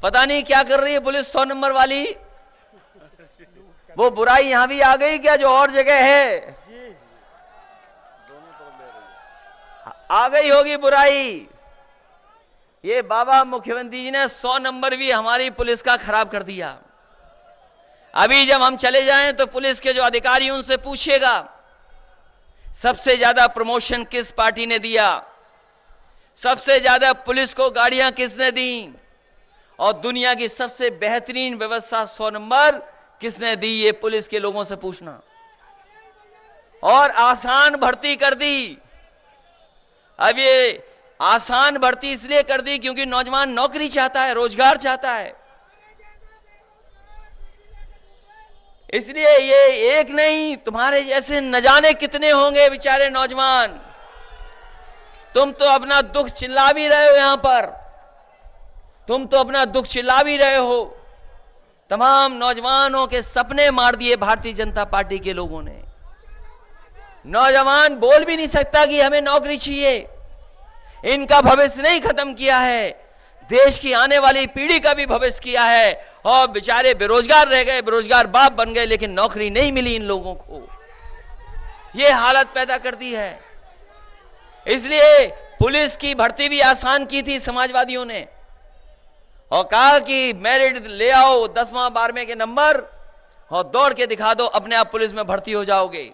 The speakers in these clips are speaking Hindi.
पता नहीं क्या कर रही है पुलिस 100 नंबर वाली। वो बुराई यहां भी आ गई क्या जो और जगह है? आ गई होगी बुराई। ये बाबा मुख्यमंत्री जी ने 100 नंबर भी हमारी पुलिस का खराब कर दिया। अभी जब हम चले जाएं तो पुलिस के जो अधिकारी उनसे पूछेगा सबसे ज्यादा प्रमोशन किस पार्टी ने दिया, सबसे ज्यादा पुलिस को गाड़ियां किसने दी, और दुनिया की सबसे बेहतरीन व्यवस्था 100 नंबर किसने दी, ये पुलिस के लोगों से पूछना। और आसान भर्ती कर दी। अब ये आसान भर्ती इसलिए कर दी क्योंकि नौजवान नौकरी चाहता है, रोजगार चाहता है। इसलिए ये एक नहीं, तुम्हारे जैसे न जाने कितने होंगे बेचारे नौजवान। तुम तो अपना दुख चिल्ला भी रहे हो यहां पर, तुम तो अपना दुख चिल्ला भी रहे हो। तमाम नौजवानों के सपने मार दिए भारतीय जनता पार्टी के लोगों ने। नौजवान बोल भी नहीं सकता कि हमें नौकरी चाहिए। इनका भविष्य नहीं खत्म किया है, देश की आने वाली पीढ़ी का भी भविष्य किया है। और बेचारे बेरोजगार रह गए, बेरोजगार बाप बन गए, लेकिन नौकरी नहीं मिली इन लोगों को। यह हालत पैदा कर दी है। इसलिए पुलिस की भर्ती भी आसान की थी समाजवादियों ने, और कहा कि मेरिट ले आओ 10वां 12वें के नंबर और दौड़ के दिखा दो, अपने आप पुलिस में भर्ती हो जाओगे।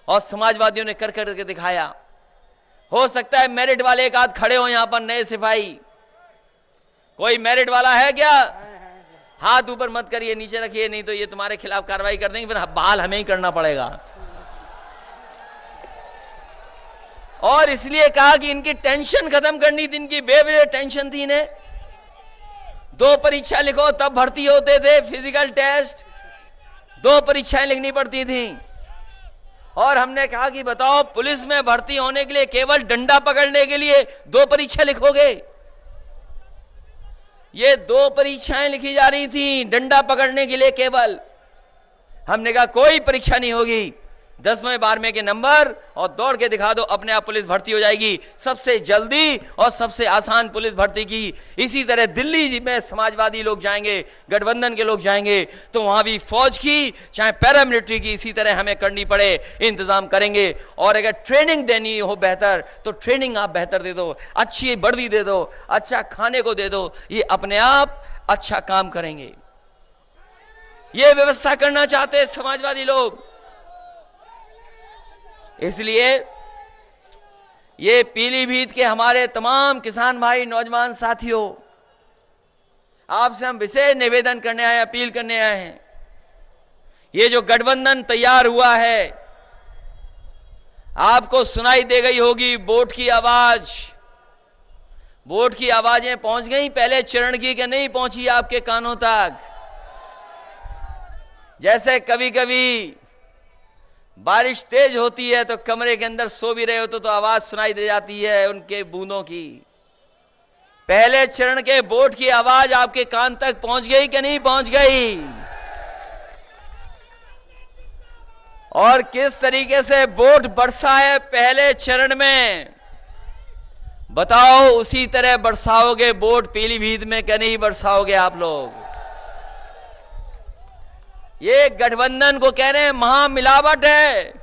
और समाजवादियों ने कर करके दिखाया। हो सकता है मेरिट वाले एक आध खड़े हो यहां पर, नए सिपाही। कोई मेरिट वाला है क्या? हाथ ऊपर मत करिए, नीचे रखिए, नहीं तो ये तुम्हारे खिलाफ कार्रवाई कर देंगे, फिर बहाल हमें ही करना पड़ेगा। और इसलिए कहा कि इनकी टेंशन खत्म करनी थी, इनकी बेवजह टेंशन थी इन्हें। 2 परीक्षा लिखो तब भर्ती होते थे, फिजिकल टेस्ट 2 परीक्षाएं लिखनी पड़ती थी। और हमने कहा कि बताओ पुलिस में भर्ती होने के लिए केवल डंडा पकड़ने के लिए 2 परीक्षा लिखोगे? ये 2 परीक्षाएं लिखी जा रही थी डंडा पकड़ने के लिए केवल। हमने कहा कोई परीक्षा नहीं होगी, 10वें 12वें के नंबर और दौड़ के दिखा दो, अपने आप पुलिस भर्ती हो जाएगी। सबसे जल्दी और सबसे आसान पुलिस भर्ती की। इसी तरह दिल्ली में समाजवादी लोग जाएंगे, गठबंधन के लोग जाएंगे, तो वहां भी फौज की चाहे पैरामिलिट्री की इसी तरह हमें करनी पड़े, इंतजाम करेंगे। और अगर ट्रेनिंग देनी हो बेहतर तो ट्रेनिंग आप बेहतर दे दो, अच्छी वर्दी दे दो, अच्छा खाने को दे दो, ये अपने आप अच्छा काम करेंगे। ये व्यवस्था करना चाहते हैं समाजवादी लोग। इसलिए ये पीलीभीत के हमारे तमाम किसान भाई, नौजवान साथियों, आपसे हम विशेष निवेदन करने आए, अपील करने आए हैं। ये जो गठबंधन तैयार हुआ है, आपको सुनाई दे गई होगी वोट की आवाज। वोट की आवाजें पहुंच गई पहले चरण की कि नहीं पहुंची आपके कानों तक? जैसे कभी कभी बारिश तेज होती है तो कमरे के अंदर सो भी रहे हो तो आवाज सुनाई दे जाती है उनके बूंदों की। पहले चरण के वोट की आवाज आपके कान तक पहुंच गई कि नहीं पहुंच गई? और किस तरीके से वोट बरसा है पहले चरण में, बताओ उसी तरह बरसाओगे वोट पीलीभीत में कि नहीं बरसाओगे आप लोग? ये गठबंधन को कह रहे हैं महामिलावट है।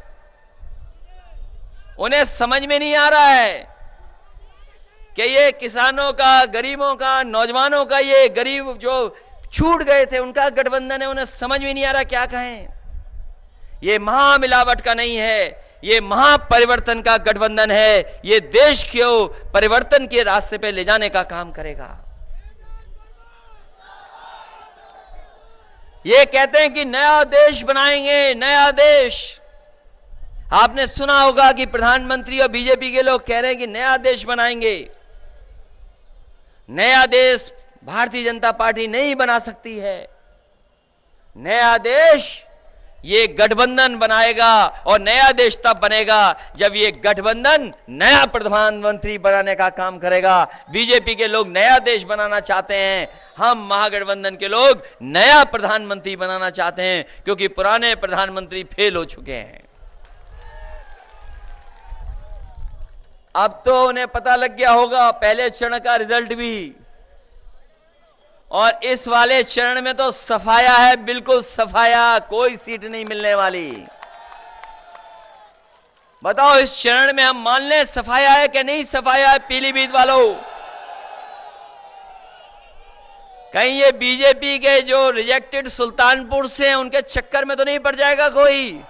उन्हें समझ में नहीं आ रहा है कि ये किसानों का, गरीबों का, नौजवानों का, ये गरीब जो छूट गए थे उनका गठबंधन है। उन्हें समझ में नहीं आ रहा क्या कहें। ये महामिलावट का नहीं है, ये महापरिवर्तन का गठबंधन है। ये देश को परिवर्तन के रास्ते पे ले जाने का काम करेगा। ये कहते हैं कि नया देश बनाएंगे, नया देश। आपने सुना होगा कि प्रधानमंत्री और बीजेपी के लोग कह रहे हैं कि नया देश बनाएंगे। नया देश भारतीय जनता पार्टी नहीं बना सकती है। नया देश ये गठबंधन बनाएगा, और नया देश तब बनेगा जब ये गठबंधन नया प्रधानमंत्री बनाने का काम करेगा। बीजेपी के लोग नया देश बनाना चाहते हैं, हम महागठबंधन के लोग नया प्रधानमंत्री बनाना चाहते हैं, क्योंकि पुराने प्रधानमंत्री फेल हो चुके हैं। अब तो उन्हें पता लग गया होगा पहले चरण का रिजल्ट भी। और इस वाले चरण में तो सफाया है, बिल्कुल सफाया, कोई सीट नहीं मिलने वाली। बताओ इस चरण में हम मान लें सफाया है कि नहीं सफाया है? पीलीभीत वालों, कहीं ये बीजेपी के जो रिजेक्टेड सुल्तानपुर से हैं उनके चक्कर में तो नहीं पड़ जाएगा कोई?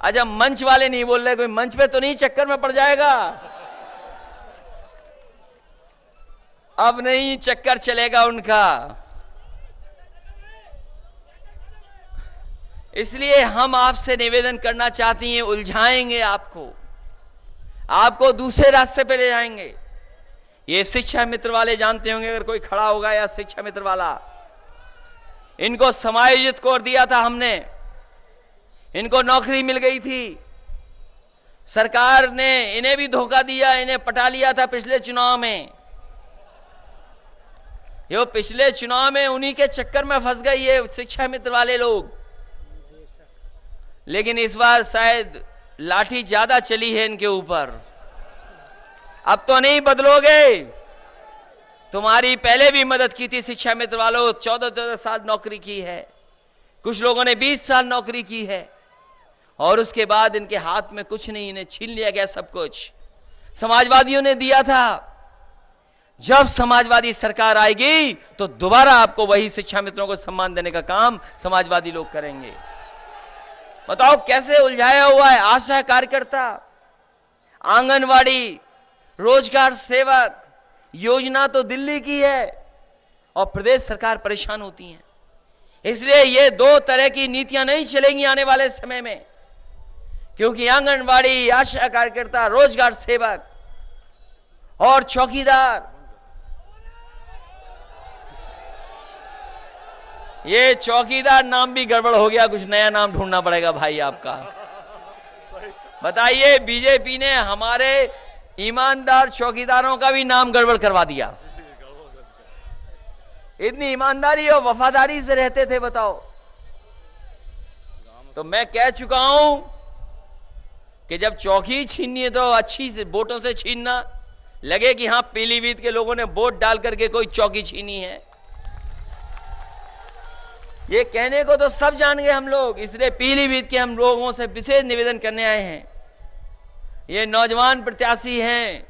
अच्छा, मंच वाले नहीं बोल रहे, कोई मंच पे तो नहीं चक्कर में पड़ जाएगा? अब नहीं चक्कर चलेगा उनका। इसलिए हम आपसे निवेदन करना चाहती हैं, उलझाएंगे आपको दूसरे रास्ते पे ले जाएंगे। ये शिक्षा मित्र वाले जानते होंगे, अगर कोई खड़ा होगा या शिक्षा मित्र वाला, इनको समायोजित कर दिया था हमने, इनको नौकरी मिल गई थी, सरकार ने इन्हें भी धोखा दिया, इन्हें पटा लिया था पिछले चुनाव में। ये पिछले चुनाव में उन्हीं के चक्कर में फंस गए ये शिक्षा मित्र वाले लोग। लेकिन इस बार शायद लाठी ज्यादा चली है इनके ऊपर। अब तो नहीं बदलोगे, तुम्हारी पहले भी मदद की थी शिक्षा मित्र वालों, 14 साल नौकरी की है, कुछ लोगों ने 20 साल नौकरी की है, और उसके बाद इनके हाथ में कुछ नहीं, इन्हें छीन लिया गया सब कुछ। समाजवादियों ने दिया था। जब समाजवादी सरकार आएगी तो दोबारा आपको वही शिक्षा मित्रों को सम्मान देने का काम समाजवादी लोग करेंगे। बताओ कैसे उलझाया हुआ है। आशा कार्यकर्ता, आंगनवाड़ी, रोजगार सेवक योजना तो दिल्ली की है और प्रदेश सरकार परेशान होती है। इसलिए ये दो तरह की नीतियां नहीं चलेंगी आने वाले समय में, क्योंकि आंगनवाड़ी, आशा कार्यकर्ता, रोजगार सेवक और चौकीदार, ये चौकीदार नाम भी गड़बड़ हो गया, कुछ नया नाम ढूंढना पड़ेगा भाई आपका। बताइए, बीजेपी ने हमारे ईमानदार चौकीदारों का भी नाम गड़बड़ करवा दिया। इतनी ईमानदारी और वफादारी से रहते थे, बताओ। तो मैं कह चुका हूं कि जब चौकी छीननी है तो अच्छी से वोटों से छीनना, लगे कि हां पीलीभीत के लोगों ने वोट डाल करके कोई चौकी छीनी है। ये कहने को तो सब जान गए हम लोग, इसलिए पीलीभीत के हम लोगों से विशेष निवेदन करने आए हैं। ये नौजवान प्रत्याशी हैं,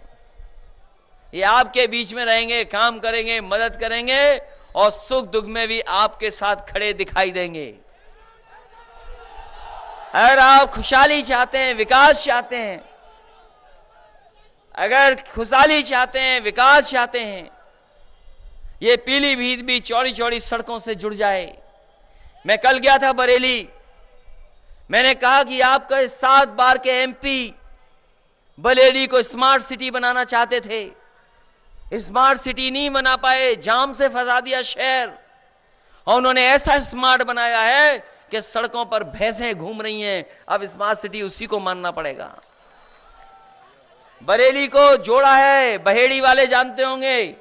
ये आपके बीच में रहेंगे, काम करेंगे, मदद करेंगे और सुख दुख में भी आपके साथ खड़े दिखाई देंगे। अगर आप खुशहाली चाहते हैं, विकास चाहते हैं, अगर खुशहाली चाहते हैं, विकास चाहते हैं, ये पीलीभीत भी चौड़ी चौड़ी सड़कों से जुड़ जाए। मैं कल गया था बरेली, मैंने कहा कि आपका 7 बार के एमपी बरेली को स्मार्ट सिटी बनाना चाहते थे, स्मार्ट सिटी नहीं बना पाए, जाम से फंसा दिया शहर, और उन्होंने ऐसा स्मार्ट बनाया है कि सड़कों पर भैंसें घूम रही हैं। अब स्मार्ट सिटी उसी को मानना पड़ेगा। बरेली को जोड़ा है, बहेड़ी वाले जानते होंगे,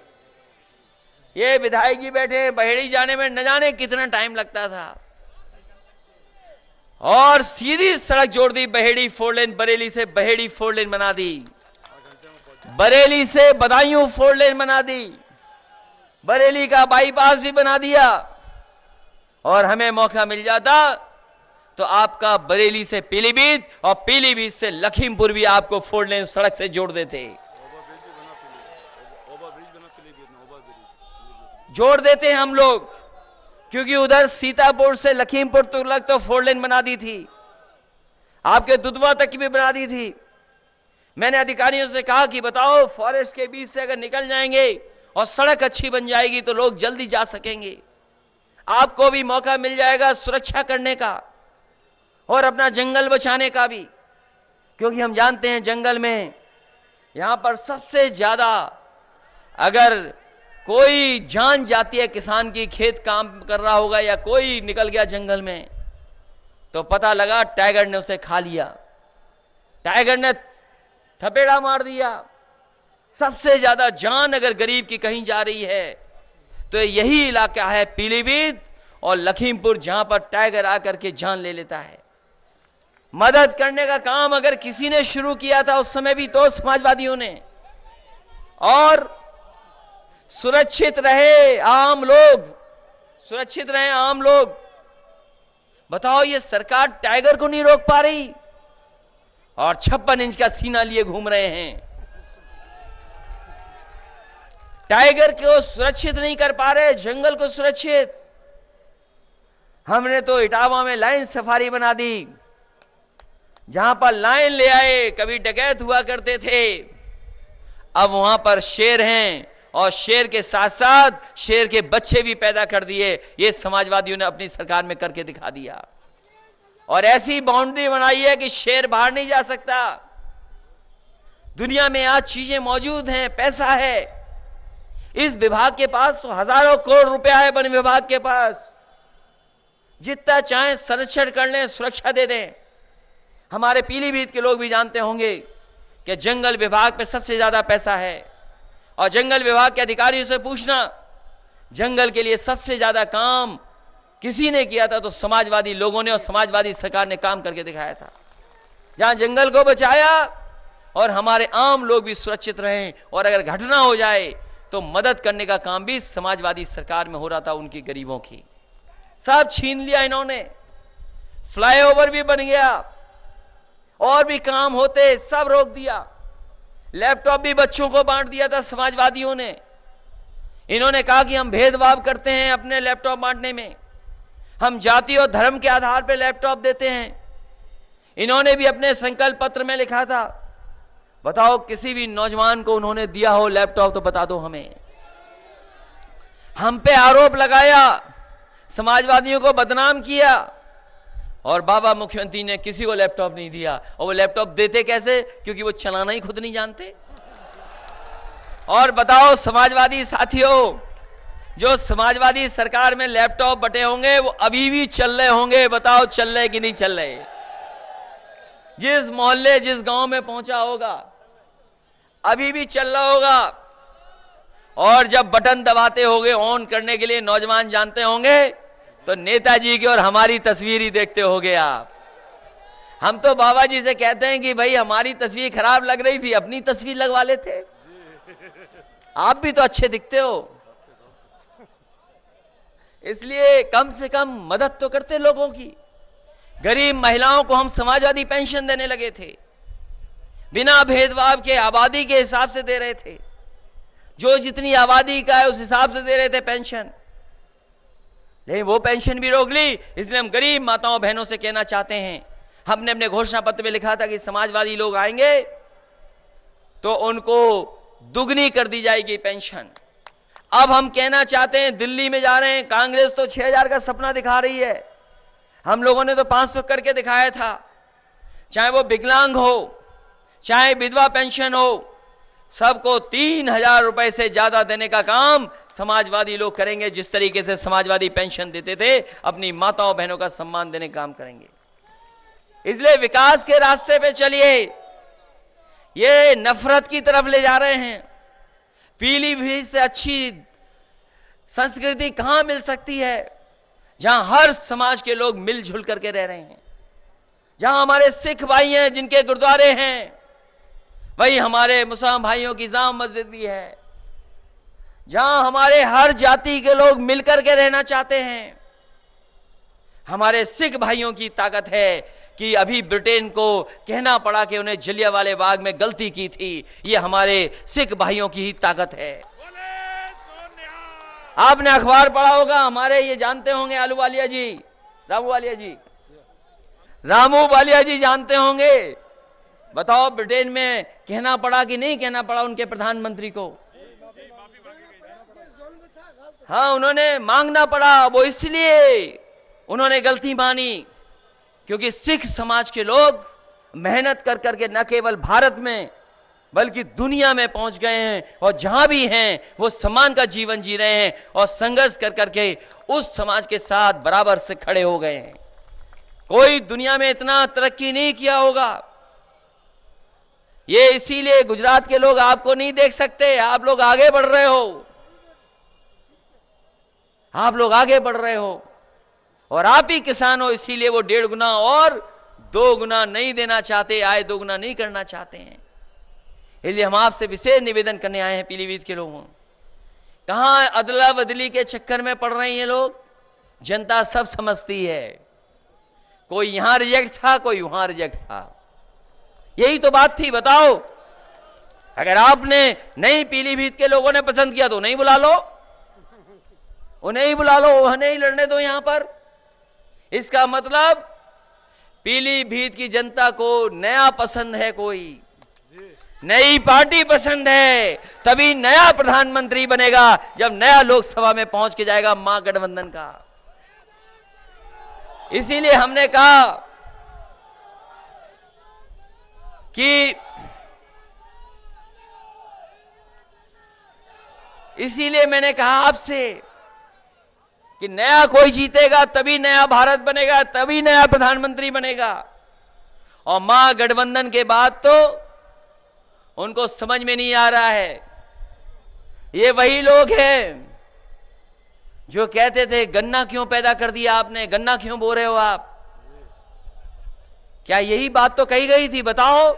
ये विधायक जी बैठे हैं, बहेड़ी जाने में न जाने कितना टाइम लगता था, और सीधी सड़क जोड़ दी, बहेड़ी 4 लेन, बरेली से बहेड़ी 4 लेन बना दी, बरेली से बदायूं 4 लेन बना दी, बरेली का बाईपास भी बना दिया। और हमें मौका मिल जाता तो आपका बरेली से पीलीभीत और पीलीभीत से लखीमपुर भी आपको 4 लेन सड़क से जोड़ देते हम लोग, क्योंकि उधर सीतापुर से लखीमपुर तक तो 4 लेन बना दी थी, आपके दुधवा तक की भी बना दी थी। मैंने अधिकारियों से कहा कि बताओ, फॉरेस्ट के बीच से अगर निकल जाएंगे और सड़क अच्छी बन जाएगी तो लोग जल्दी जा सकेंगे, आपको भी मौका मिल जाएगा सुरक्षा करने का और अपना जंगल बचाने का भी, क्योंकि हम जानते हैं जंगल में यहां पर सबसे ज्यादा अगर कोई जान जाती है किसान की, खेत काम कर रहा होगा या कोई निकल गया जंगल में, तो पता लगा टाइगर ने उसे खा लिया, टाइगर ने थपेड़ा मार दिया। सबसे ज्यादा जान अगर गरीब की कहीं जा रही है तो यही इलाका है पीलीभीत और लखीमपुर, जहां पर टाइगर आकर के जान ले लेता है। मदद करने का काम अगर किसी ने शुरू किया था उस समय भी तो समाजवादियों ने, और सुरक्षित रहे आम लोग, सुरक्षित रहे आम लोग। बताओ ये सरकार टाइगर को नहीं रोक पा रही और 56 इंच का सीना लिए घूम रहे हैं। टाइगर को सुरक्षित नहीं कर पा रहे, जंगल को सुरक्षित। हमने तो इटावा में लाइन सफारी बना दी, जहां पर लाइन ले आए, कभी डकैत हुआ करते थे, अब वहां पर शेर हैं और शेर के साथ साथ शेर के बच्चे भी पैदा कर दिए। ये समाजवादियों ने अपनी सरकार में करके दिखा दिया और ऐसी बाउंड्री बनाई है कि शेर बाहर नहीं जा सकता। दुनिया में आज चीजें मौजूद हैं, पैसा है, इस विभाग के पास तो हजारों करोड़ रुपया है, वन विभाग के पास, जितना चाहे संरक्षण कर लें, सुरक्षा दे दें। हमारे पीलीभीत के लोग भी जानते होंगे कि जंगल विभाग पे सबसे ज्यादा पैसा है और जंगल विभाग के अधिकारियों से पूछना, जंगल के लिए सबसे ज्यादा काम किसी ने किया था तो समाजवादी लोगों ने और समाजवादी सरकार ने काम करके दिखाया था। जहां जंगल को बचाया और हमारे आम लोग भी सुरक्षित रहें, और अगर घटना हो जाए तो मदद करने का काम भी समाजवादी सरकार में हो रहा था उनकी गरीबों की। सब छीन लिया इन्होंने, फ्लाईओवर भी बन गया और भी काम होते सब रोक दिया। लैपटॉप भी बच्चों को बांट दिया था समाजवादियों ने। इन्होंने कहा कि हम भेदभाव करते हैं अपने लैपटॉप बांटने में, हम जाति और धर्म के आधार पर लैपटॉप देते हैं। इन्होंने भी अपने संकल्प पत्र में लिखा था। बताओ किसी भी नौजवान को उन्होंने दिया हो लैपटॉप तो बता दो हमें। हम पे आरोप लगाया, समाजवादियों को बदनाम किया और बाबा मुख्यमंत्री ने किसी को लैपटॉप नहीं दिया। और वो लैपटॉप देते कैसे? क्योंकि वो चलाना ही खुद नहीं जानते। और बताओ समाजवादी साथियों, जो समाजवादी सरकार में लैपटॉप बटे होंगे वो अभी भी चल रहे होंगे। बताओ चल रहे कि नहीं चल रहे? जिस मोहल्ले जिस गांव में पहुंचा होगा अभी भी चल रहा होगा। और जब बटन दबाते होंगे ऑन करने के लिए, नौजवान जानते होंगे, तो नेताजी की और हमारी तस्वीर ही देखते होंगे आप। हम तो बाबा जी से कहते हैं कि भाई हमारी तस्वीर खराब लग रही थी, अपनी तस्वीर लगवा लेते, आप भी तो अच्छे दिखते हो। इसलिए कम से कम मदद तो करते लोगों की। गरीब महिलाओं को हम समाजवादी पेंशन देने लगे थे, बिना भेदभाव के आबादी के हिसाब से दे रहे थे। जो जितनी आबादी का है उस हिसाब से दे रहे थे पेंशन। लेकिन वो पेंशन भी रोक ली। इसलिए हम गरीब माताओं बहनों से कहना चाहते हैं, हमने अपने घोषणा पत्र में लिखा था कि समाजवादी लोग आएंगे तो उनको दुगनी कर दी जाएगी पेंशन। अब हम कहना चाहते हैं, दिल्ली में जा रहे हैं, कांग्रेस तो 6000 का सपना दिखा रही है, हम लोगों ने तो 500 करके दिखाया था। चाहे वो विकलांग हो, चाहे विधवा पेंशन हो, सबको 3000 रुपए से ज्यादा देने का काम समाजवादी लोग करेंगे। जिस तरीके से समाजवादी पेंशन देते थे, अपनी माताओं बहनों का सम्मान देने का काम करेंगे। इसलिए विकास के रास्ते पे चलिए, ये नफरत की तरफ ले जा रहे हैं। पीलीभीत से अच्छी संस्कृति कहां मिल सकती है, जहां हर समाज के लोग मिलजुल करके रह रहे हैं, जहां हमारे सिख भाई हैं जिनके गुरुद्वारे हैं, वही हमारे मुसलमान भाइयों की जाम मस्जिद भी है, जहां हमारे हर जाति के लोग मिलकर के रहना चाहते हैं। हमारे सिख भाइयों की ताकत है कि अभी ब्रिटेन को कहना पड़ा कि उन्हें जलियांवाले बाग में गलती की थी। ये हमारे सिख भाइयों की ही ताकत है। आपने अखबार पढ़ा होगा, हमारे ये जानते होंगे आलू वालिया जी, रामू वालिया जी जानते होंगे। बताओ ब्रिटेन में कहना पड़ा कि नहीं कहना पड़ा उनके प्रधानमंत्री को? हाँ, उन्होंने मांगना पड़ा। वो इसलिए उन्होंने गलती मानी क्योंकि सिख समाज के लोग मेहनत कर करके न केवल भारत में बल्कि दुनिया में पहुंच गए हैं, और जहां भी हैं वो सम्मान का जीवन जी रहे हैं और संघर्ष कर करके उस समाज के साथ बराबर से खड़े हो गए हैं। कोई दुनिया में इतना तरक्की नहीं किया होगा। ये इसीलिए गुजरात के लोग आपको नहीं देख सकते, आप लोग आगे बढ़ रहे हो, आप लोग आगे बढ़ रहे हो, और आप ही किसान हो, इसीलिए वो 1.5 गुना और 2 गुना नहीं देना चाहते, आय 2 गुना नहीं करना चाहते हैं। इसलिए हम आपसे विशेष निवेदन करने आए हैं पीलीभीत के लोगों कहां अदला बदली के चक्कर में पड़ रहे हैं ये लोग। जनता सब समझती है, कोई यहां रिजेक्ट था, कोई वहां रिजेक्ट था, यही तो बात थी। बताओ, अगर आपने नहीं पीलीभीत के लोगों ने पसंद किया तो नहीं बुला लो, उन्हें ही बुला लो, वह नहीं लड़ने दो यहां पर। इसका मतलब पीलीभीत की जनता को नया पसंद है, कोई नई पार्टी पसंद है, तभी नया प्रधानमंत्री बनेगा जब नया लोकसभा में पहुंच के जाएगा महागठबंधन का। इसीलिए हमने कहा कि इसीलिए मैंने कहा आपसे कि नया कोई जीतेगा तभी नया भारत बनेगा, तभी नया प्रधानमंत्री बनेगा। और महागठबंधन के बाद तो उनको समझ में नहीं आ रहा है। ये वही लोग हैं जो कहते थे गन्ना क्यों पैदा कर दिया आपने, गन्ना क्यों बो रहे हो आप। क्या यही बात तो कही गई थी? बताओ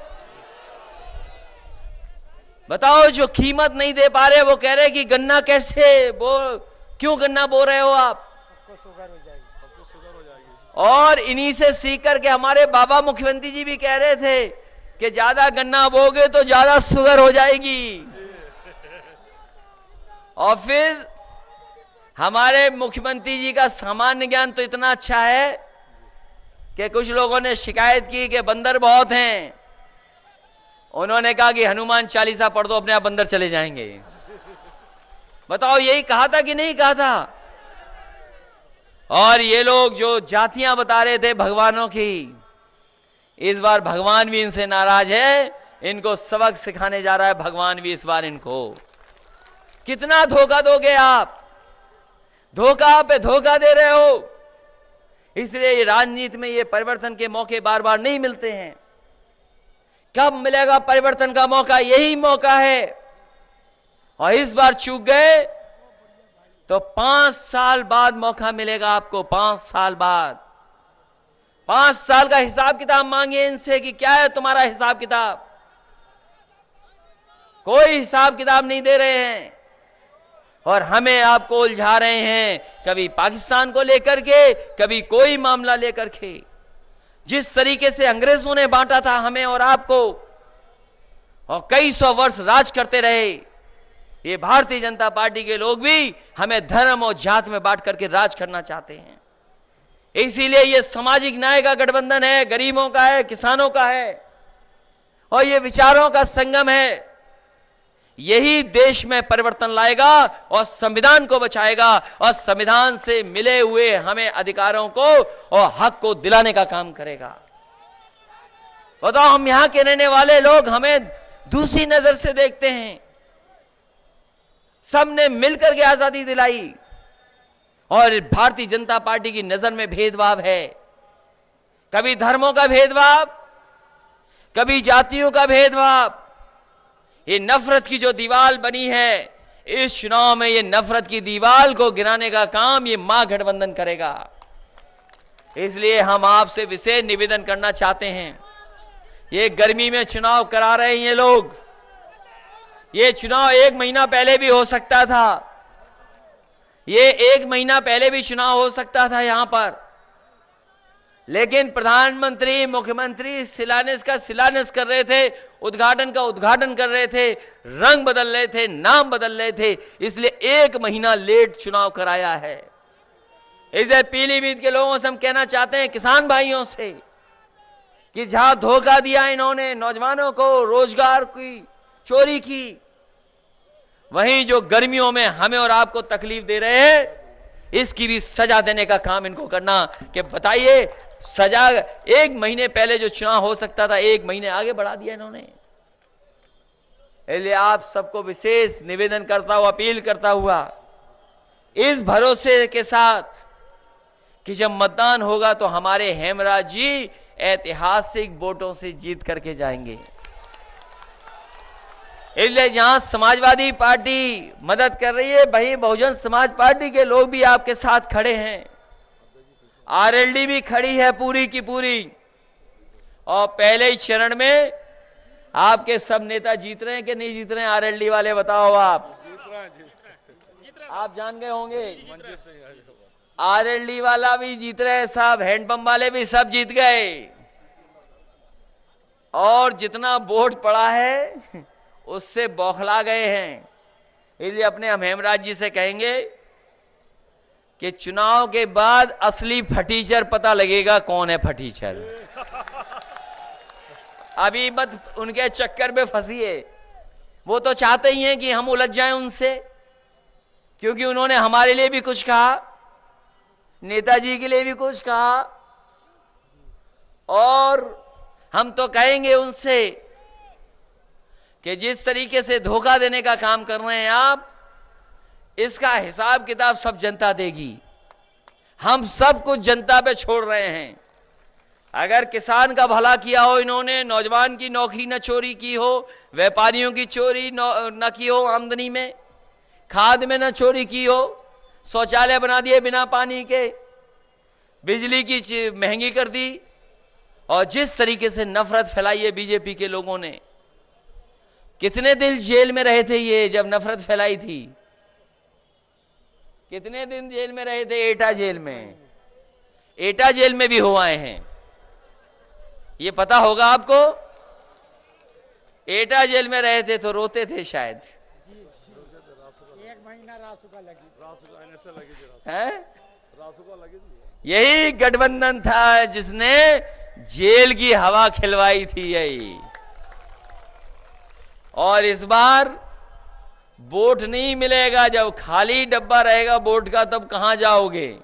बताओ। जो कीमत नहीं दे पा रहे वो कह रहे कि गन्ना कैसे बो, क्यों गन्ना बो रहे हो आप। सबको शुगर हो जाएगी, सबको शुगर हो जाएगी। और इन्हीं से सीख करके हमारे बाबा मुख्यमंत्री जी भी कह रहे थे कि ज्यादा गन्ना बोगे तो ज्यादा शुगर हो जाएगी। और फिर हमारे मुख्यमंत्री जी का सामान्य ज्ञान तो इतना अच्छा है कि कुछ लोगों ने शिकायत की कि बंदर बहुत हैं, उन्होंने कहा कि हनुमान चालीसा पढ़ दो, अपने आप बंदर चले जाएंगे। बताओ, यही कहा था कि नहीं कहा था। और ये लोग जो जातियां बता रहे थे भगवानों की, इस बार भगवान भी इनसे नाराज है, इनको सबक सिखाने जा रहा है भगवान भी इस बार इनको। कितना धोखा दोगे आप, धोखा पे धोखा दे रहे हो। इसलिए राजनीति में ये परिवर्तन के मौके बार बार नहीं मिलते हैं। कब मिलेगा परिवर्तन का मौका? यही मौका है। और इस बार चूक गए तो 5 साल बाद मौका मिलेगा आपको, 5 साल बाद। 5 साल का हिसाब किताब मांगिए इनसे कि क्या है तुम्हारा हिसाब किताब। कोई हिसाब किताब नहीं दे रहे हैं और हमें आपको उलझा रहे हैं, कभी पाकिस्तान को लेकर के, कभी कोई मामला लेकर के। जिस तरीके से अंग्रेजों ने बांटा था हमें और आपको और कई सौ वर्ष राज करते रहे, ये भारतीय जनता पार्टी के लोग भी हमें धर्म और जात में बांट करके राज करना चाहते हैं। इसीलिए ये सामाजिक न्याय का गठबंधन है, गरीबों का है, किसानों का है और ये विचारों का संगम है। यही देश में परिवर्तन लाएगा और संविधान को बचाएगा और संविधान से मिले हुए हमें अधिकारों को और हक को दिलाने का काम करेगा। बताओ, हम यहां के रहने वाले लोग हमें दूसरी नजर से देखते हैं। सबने मिलकर के आजादी दिलाई और भारतीय जनता पार्टी की नजर में भेदभाव है। कभी धर्मों का भेदभाव, कभी जातियों का भेदभाव। ये नफरत की जो दीवार बनी है, इस चुनाव में ये नफरत की दीवार को गिराने का काम ये महागठबंधन करेगा। इसलिए हम आपसे विशेष निवेदन करना चाहते हैं। ये गर्मी में चुनाव करा रहे हैं ये लोग। ये चुनाव 1 महीना पहले भी हो सकता था, ये 1 महीना पहले भी चुनाव हो सकता था यहां पर, लेकिन प्रधानमंत्री मुख्यमंत्री शिलान्यास का शिलान्यास कर रहे थे, उद्घाटन का उद्घाटन कर रहे थे, रंग बदल रहे थे, नाम बदल रहे थे, इसलिए 1 महीना लेट चुनाव कराया है। इधर पीलीभीत के लोगों से हम कहना चाहते हैं, किसान भाइयों से, कि जहां धोखा दिया इन्होंने नौजवानों को, रोजगार की चोरी की, वहीं जो गर्मियों में हमें और आपको तकलीफ दे रहे हैं, इसकी भी सजा देने का काम इनको करना। कि बताइए, सजा 1 महीने पहले जो चुनाव हो सकता था 1 महीने आगे बढ़ा दिया इन्होंने। इसलिए आप सबको विशेष निवेदन करता हुआ, अपील करता हुआ, इस भरोसे के साथ कि जब मतदान होगा तो हमारे हेमराज जी ऐतिहासिक वोटों से जीत करके जाएंगे। इसलिए जहां समाजवादी पार्टी मदद कर रही है, वहीं बहुजन समाज पार्टी के लोग भी आपके साथ खड़े हैं, आरएलडी भी खड़ी है पूरी की पूरी। और पहले ही चरण में आपके सब नेता जीत रहे हैं कि नहीं जीत रहे हैं? आरएलडी वाले बताओ आप। आप जान गए होंगे। आरएलडी वाला भी जीत रहे साहब, हैंडपंप वाले भी सब जीत गए, और जितना वोट पड़ा है उससे बौखला गए हैं। इसलिए अपने हम हेमराज जी से कहेंगे कि चुनाव के बाद असली फटीचर पता लगेगा कौन है फटीचर। अभी मत उनके चक्कर में फंसिए, वो तो चाहते ही हैं कि हम उलझ जाएं उनसे, क्योंकि उन्होंने हमारे लिए भी कुछ कहा, नेताजी के लिए भी कुछ कहा, और हम तो कहेंगे उनसे कि जिस तरीके से धोखा देने का काम कर रहे हैं आप, इसका हिसाब किताब सब जनता देगी। हम सब कुछ जनता पे छोड़ रहे हैं। अगर किसान का भला किया हो इन्होंने, नौजवान की नौकरी न चोरी की हो, व्यापारियों की चोरी न की हो, आमदनी में खाद में न चोरी की हो, शौचालय बना दिए बिना पानी के, बिजली की महंगी कर दी, और जिस तरीके से नफरत फैलाई है बीजेपी के लोगों ने, कितने दिन जेल में रहे थे ये जब नफरत फैलाई थी, कितने दिन जेल में रहे थे, एटा जेल में, एटा जेल में भी हो आए हैं, ये पता होगा आपको। एटा जेल में रहे थे तो रोते थे शायद, 1 महीना रासुका लगी है? यही गठबंधन था जिसने जेल की हवा खिलवाई थी यही। और इस बार वोट नहीं मिलेगा, जब खाली डब्बा रहेगा वोट का तब कहां जाओगे।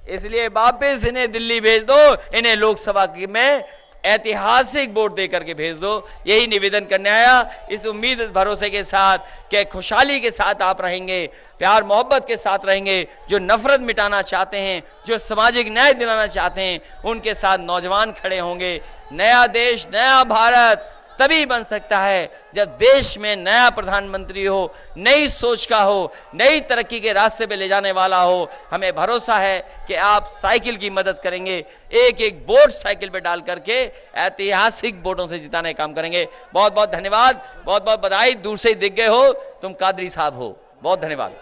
इसलिए वापस इन्हें दिल्ली भेज दो, इन्हें लोकसभा में ऐतिहासिक वोट देकर के भेज दो। यही निवेदन करने आया, इस उम्मीद इस भरोसे के साथ कि खुशहाली के साथ आप रहेंगे, प्यार मोहब्बत के साथ रहेंगे। जो नफरत मिटाना चाहते हैं, जो सामाजिक न्याय दिलाना चाहते हैं, उनके साथ नौजवान खड़े होंगे। नया देश, नया भारत तभी बन सकता है जब देश में नया प्रधानमंत्री हो, नई सोच का हो, नई तरक्की के रास्ते पे ले जाने वाला हो। हमें भरोसा है कि आप साइकिल की मदद करेंगे, एक एक वोट साइकिल पे डाल करके ऐतिहासिक वोटों से जिताने का काम करेंगे। बहुत बहुत धन्यवाद, बहुत बहुत बधाई। दूर से ही दिख गए हो, तुम कादरी साहब हो। बहुत धन्यवाद।